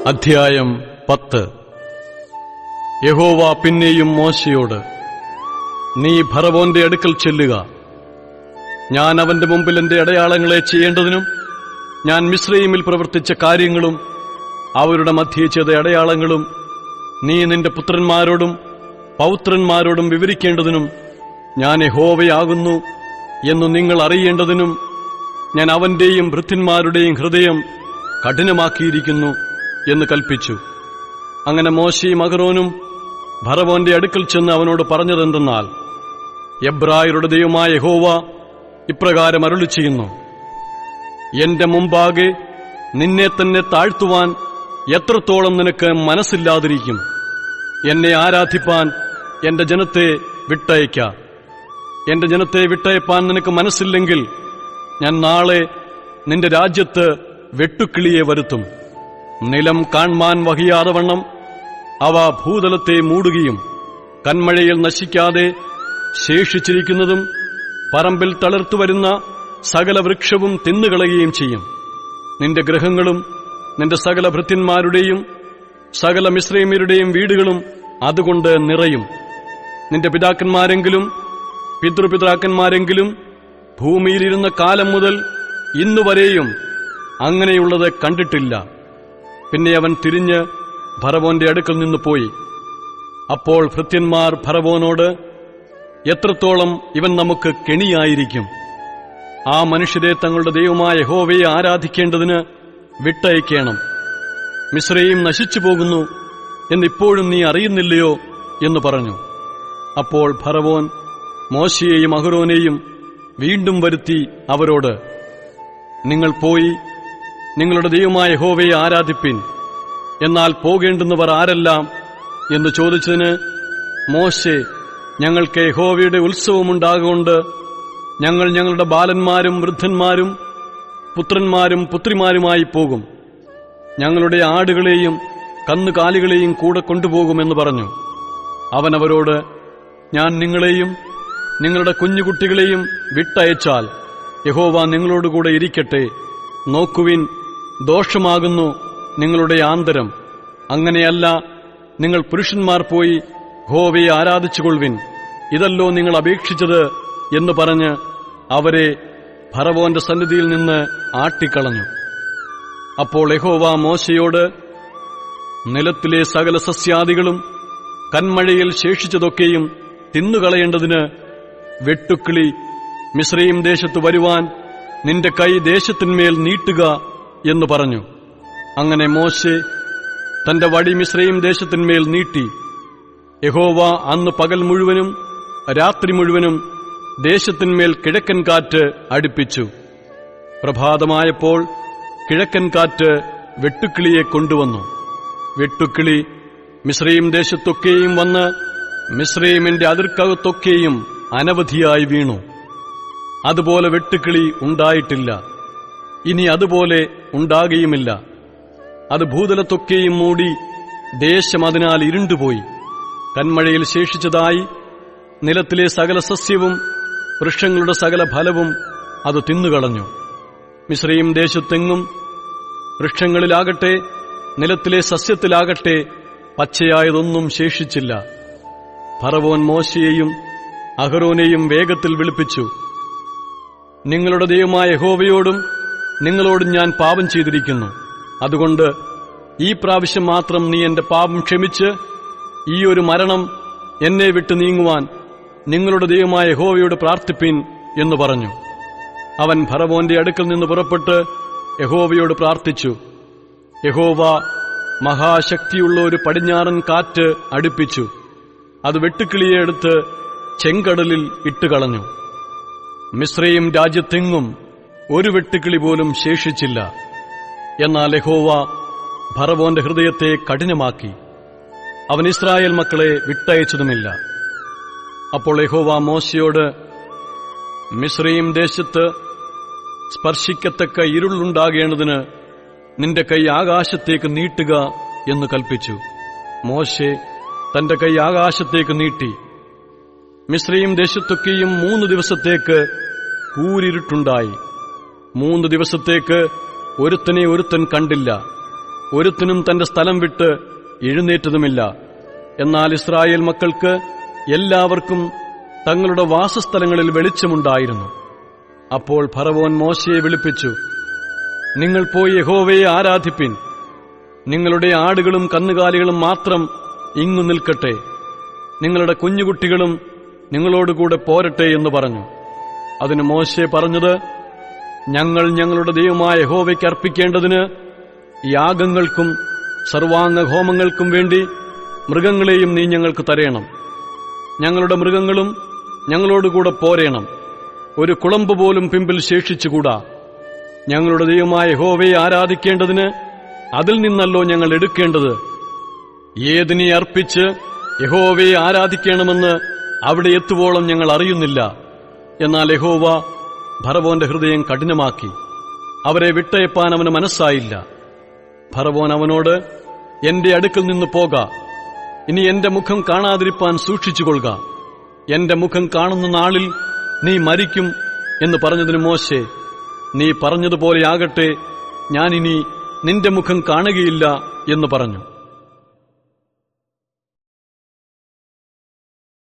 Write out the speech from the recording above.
അധ്യായം 10. യഹോവ പിന്നെയും മോശെയോട്, നീ ഫറവോന്റെ അടുക്കൽ ചെല്ലുക. ഞാൻ അവന്റെ മുമ്പിൽ എന്റെ അടയാളങ്ങളെ ചെയ്യേണ്ടതിനും ഞാൻ മിസ്രയീമിൽ പ്രവർത്തിച്ച കാര്യങ്ങളും അവരുടെ മധ്യേ ചെയ്ത അടയാളങ്ങളും നീ നിന്റെ പുത്രന്മാരോടും പൗത്രന്മാരോടും വിവരിക്കേണ്ടതിനും ഞാൻ യഹോവയാകുന്നു എന്നു നിങ്ങൾ അറിയേണ്ടതിനും ഞാൻ അവന്റെയും ഭൃത്യന്മാരുടെയും ഹൃദയം കഠിനമാക്കിയിരിക്കുന്നു എന്ന് കൽപ്പിച്ചു. അങ്ങനെ മോശെയും അഹരോനും ഫറവോന്റെ അടുക്കൽ ചെന്ന് അവനോട് പറഞ്ഞതെന്തെന്നാൽ, എബ്രായരുടെ ദൈവമായ യഹോവ ഇപ്രകാരം അരുളിച്ചെയ്യുന്നു, എന്റെ മുമ്പാകെ നിന്നെ തന്നെ താഴ്ത്തുവാൻ എത്രത്തോളം നിനക്ക് മനസ്സില്ലാതിരിക്കും? എന്നെ ആരാധിപ്പാൻ എന്റെ ജനത്തെ വിട്ടയക്ക. എന്റെ ജനത്തെ വിട്ടയപ്പാൻ നിനക്ക് മനസ്സില്ലെങ്കിൽ ഞാൻ നാളെ നിന്റെ രാജ്യത്ത് വെട്ടുക്കിളിയെ വരുത്തും. നിലം കാൺമാൻ വഹിയാതെ വണ്ണം അവ ഭൂതലത്തെ മൂടുകയും കന്മഴയിൽ നശിക്കാതെ ശേഷിച്ചിരിക്കുന്നതും പറമ്പിൽ തളിർത്തുവരുന്ന സകല വൃക്ഷവും തിന്നുകളയുകയും ചെയ്യും. നിന്റെ ഗൃഹങ്ങളും നിന്റെ സകല ഭൃത്യന്മാരുടെയും സകല മിസ്രയീമ്യരുടെയും വീടുകളും അതുകൊണ്ട് നിറയും. നിന്റെ പിതാക്കന്മാരെങ്കിലും പിതൃപിതാക്കന്മാരെങ്കിലും ഭൂമിയിലിരുന്ന കാലം മുതൽ ഇന്നുവരെയും അങ്ങനെയുള്ളത് കണ്ടിട്ടില്ല. പിന്നെ അവൻ തിരിഞ്ഞ് ഫറവോന്റെ അടുക്കൽ നിന്ന് പോയി. അപ്പോൾ ഭൃത്യന്മാർ ഫറവോനോട്, എത്രത്തോളം ഇവൻ നമുക്ക് കെണിയായിരിക്കും? ആ മനുഷ്യരെ തങ്ങളുടെ ദൈവമായ യഹോവയെ ആരാധിക്കേണ്ടതിന് വിട്ടയക്കണം. മിസ്രയീം നശിച്ചു പോകുന്നു എന്നിപ്പോഴും നീ അറിയുന്നില്ലയോ എന്ന് പറഞ്ഞു. അപ്പോൾ ഫറവോൻ മോശെയെയും അഹരോനെയും വീണ്ടും വരുത്തി അവരോട്, നിങ്ങൾ പോയി നിങ്ങളുടെ ദൈവമായ യഹോവയെ ആരാധിപ്പിൻ. എന്നാൽ പോകേണ്ടുന്നവർ ആരെല്ലാം എന്ന് ചോദിച്ചതിന് മോശെ, ഞങ്ങൾക്ക് യഹോവയുടെ ഉത്സവമുണ്ടാകൊണ്ട് ഞങ്ങൾ ഞങ്ങളുടെ ബാലന്മാരും വൃദ്ധന്മാരും പുത്രന്മാരും പുത്രിമാരുമായി പോകും. ഞങ്ങളുടെ ആടുകളെയും കന്നുകാലികളെയും കൂടെ കൊണ്ടുപോകുമെന്ന് പറഞ്ഞു. അവൻ അവരോട്, ഞാൻ നിങ്ങളെയും നിങ്ങളുടെ കുഞ്ഞുകുട്ടികളെയും വിട്ടയച്ചാൽ യഹോവ നിങ്ങളോടുകൂടെ ഇരിക്കട്ടെ. നോക്കുവിൻ, ദോഷമാകുന്നു നിങ്ങളുടെ ആന്തരം. അങ്ങനെയല്ല, നിങ്ങൾ പുരുഷന്മാർ പോയി യഹോവയെ ആരാധിച്ചുകൊള്ളുവിൻ. ഇതല്ലോ നിങ്ങൾ അപേക്ഷിച്ചത് എന്ന് പറഞ്ഞ് അവരെ ഫറവോന്റെ സന്നിധിയിൽ നിന്ന് ആട്ടിക്കളഞ്ഞു. അപ്പോൾ യഹോവ മോശെയോട്, നിലത്തിലെ സകല സസ്യാദികളും കന്മഴയിൽ ശേഷിച്ചതൊക്കെയും തിന്നുകളയേണ്ടതിന് വെട്ടുക്കിളി മിസ്രയീം ദേശത്ത് വരുവാൻ നിന്റെ കൈ ദേശത്തിന്മേൽ നീട്ടുക എന്ന് പറഞ്ഞു. അങ്ങനെ മോശെ തന്റെ വടി മിസ്രയീം ദേശത്തിന്മേൽ നീട്ടി. യഹോവ അന്ന് പകൽ മുഴുവനും രാത്രി മുഴുവനും ദേശത്തിന്മേൽ കിഴക്കൻ കാറ്റ് അടുപ്പിച്ചു. പ്രഭാതമായപ്പോൾ കിഴക്കൻ കാറ്റ് വെട്ടുക്കിളിയെ കൊണ്ടുവന്നു. വെട്ടുക്കിളി മിസ്രയീം ദേശത്തൊക്കെയും വന്ന് മിസ്രയീമിന്റെ അതിർക്കകത്തൊക്കെയും അനവധിയായി വീണു. അതുപോലെ വെട്ടുക്കിളി ഉണ്ടായിട്ടില്ല, ഇനി അതുപോലെ ഉണ്ടാകുകയുമില്ല. അത് ഭൂതലത്തൊക്കെയും മൂടി ദേശം അതിനാൽ ഇരുണ്ടുപോയി. കന്മഴയിൽ ശേഷിച്ചതായി നിലത്തിലെ സകല സസ്യവും വൃക്ഷങ്ങളുടെ സകല ഫലവും അത് തിന്നുകളഞ്ഞു. മിസ്രയീം ദേശത്തെങ്ങും വൃക്ഷങ്ങളിലാകട്ടെ നിലത്തിലെ സസ്യത്തിലാകട്ടെ പച്ചയായതൊന്നും ശേഷിച്ചില്ല. ഫറവോൻ മോശെയെയും അഹരോനെയും വേഗത്തിൽ വിളിപ്പിച്ചു. നിങ്ങളുടെ ദൈവമായ യഹോവയോടും നിങ്ങളോടും ഞാൻ പാപം ചെയ്തിരിക്കുന്നു. അതുകൊണ്ട് ഈ പ്രാവശ്യം മാത്രം നീ എന്റെ പാപം ക്ഷമിച്ച് ഈ ഒരു മരണം എന്നെ വിട്ടു നീങ്ങുവാൻ നിങ്ങളുടെ ദൈവമായ യഹോവയോട് പ്രാർത്ഥിപ്പിൻ എന്ന് പറഞ്ഞു. അവൻ ഫറവോന്റെ അടുക്കൽ നിന്ന് പുറപ്പെട്ട് യഹോവയോട് പ്രാർത്ഥിച്ചു. യഹോവ മഹാശക്തിയുള്ള ഒരു പടിഞ്ഞാറൻ കാറ്റ് അടുപ്പിച്ചു. അത് വെട്ടുക്കിളിയെ എടുത്ത് ചെങ്കടലിൽ ഇട്ടുകളഞ്ഞു. മിസ്രയീം രാജ്യത്തെങ്ങും ഒരു വെട്ടുക്കിളി പോലും ശേഷിച്ചില്ല. എന്നാൽ യഹോവ ഫറവോന്റെ ഹൃദയത്തെ കഠിനമാക്കി. അവൻ ഇസ്രായേൽ മക്കളെ വിട്ടയച്ചതുമില്ല. അപ്പോൾ യഹോവ മോശെയോട്, മിസ്രയീം ദേശത്ത് സ്പർശിക്കത്തക്ക ഇരുളുണ്ടാകേണ്ടതിന് നിന്റെ കൈ ആകാശത്തേക്ക് നീട്ടുക എന്ന് കൽപ്പിച്ചു. മോശെ തന്റെ കൈ ആകാശത്തേക്ക് നീട്ടി. മിസ്രയീം ദേശത്തൊക്കെയും 3 ദിവസത്തേക്ക് കൂരിരുട്ടുണ്ടായി. 3 ദിവസത്തേക്ക് ഒരുത്തനെ ഒരുത്തൻ കണ്ടില്ല. ഒരുത്തനും തന്റെ സ്ഥലം വിട്ട് എഴുന്നേറ്റതുമില്ല. എന്നാൽ ഇസ്രായേൽ മക്കൾക്ക് എല്ലാവർക്കും തങ്ങളുടെ വാസസ്ഥലങ്ങളിൽ വെളിച്ചമുണ്ടായിരുന്നു. അപ്പോൾ ഫറവോൻ മോശയെ വിളിപ്പിച്ചു, നിങ്ങൾ പോയി യഹോവയെ ആരാധിപ്പിൻ. നിങ്ങളുടെ ആടുകളും കന്നുകാലികളും മാത്രം ഇങ്ങു നിൽക്കട്ടെ. നിങ്ങളുടെ കുഞ്ഞുകുട്ടികളും നിങ്ങളോടുകൂടെ പോരട്ടെ എന്ന് പറഞ്ഞു. അതിന് മോശെ പറഞ്ഞത്, ഞങ്ങൾ ഞങ്ങളുടെ ദൈവമായ യഹോവയ്ക്ക് അർപ്പിക്കേണ്ടതിന് യാഗങ്ങൾക്കും സർവാംഗ ഹോമങ്ങൾക്കും വേണ്ടി മൃഗങ്ങളെയും നീ ഞങ്ങൾക്ക് തരേണം. ഞങ്ങളുടെ മൃഗങ്ങളും ഞങ്ങളോടുകൂടെ പോരേണം. ഒരു കുളമ്പ് പോലും പിമ്പിൽ ശേഷിച്ചുകൂടാ. ഞങ്ങളുടെ ദൈവമായ യഹോവയെ ആരാധിക്കേണ്ടതിന് അതിൽ നിന്നല്ലോ ഞങ്ങൾ എടുക്കേണ്ടത്. ഏതിനെ അർപ്പിച്ച് യഹോവയെ ആരാധിക്കണമെന്ന് അവിടെ എത്തുവോളം ഞങ്ങൾ അറിയുന്നില്ല. എന്നാൽ യഹോവ ഫറവോന്റെ ഹൃദയം കഠിനമാക്കി. അവരെ വിട്ടയപ്പാൻ അവന് മനസ്സായില്ല. ഫറവോൻ അവനോട്, എന്റെ അടുക്കൽ നിന്ന് പോക. ഇനി എന്റെ മുഖം കാണാതിരിപ്പാൻ സൂക്ഷിച്ചുകൊള്ളുക. എന്റെ മുഖം കാണുന്ന നാളിൽ നീ മരിക്കും എന്ന് പറഞ്ഞതിന് മോശെ, നീ പറഞ്ഞതുപോലെയാകട്ടെ, ഞാനിനി നിന്റെ മുഖം കാണുകയില്ല എന്ന് പറഞ്ഞു.